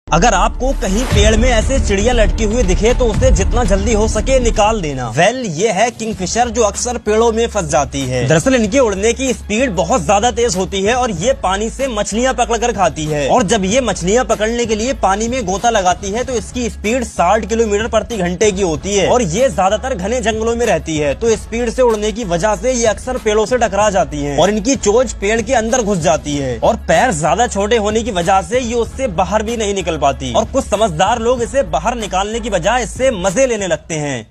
अगर आपको कहीं पेड़ में ऐसे चिड़िया लटकी हुई दिखे तो उसे जितना जल्दी हो सके निकाल देना। ये है किंगफिशर जो अक्सर पेड़ों में फंस जाती है। दरअसल इनके उड़ने की स्पीड बहुत ज्यादा तेज होती है और ये पानी से मछलियां पकड़कर खाती है। और जब ये मछलियां पकड़ने के लिए पानी में गोता लगाती है तो इसकी स्पीड 60 किलोमीटर प्रति घंटे की होती है और ये ज्यादातर घने जंगलों में रहती है। तो स्पीड से उड़ने की वजह से ये अक्सर पेड़ों से टकरा जाती है और इनकी चोंच पेड़ के अंदर घुस जाती है और पैर ज्यादा छोटे होने की वजह से ये उससे बाहर भी नहीं निकल पाती। और कुछ समझदार लोग इसे बाहर निकालने की बजाय इससे मजे लेने लगते हैं।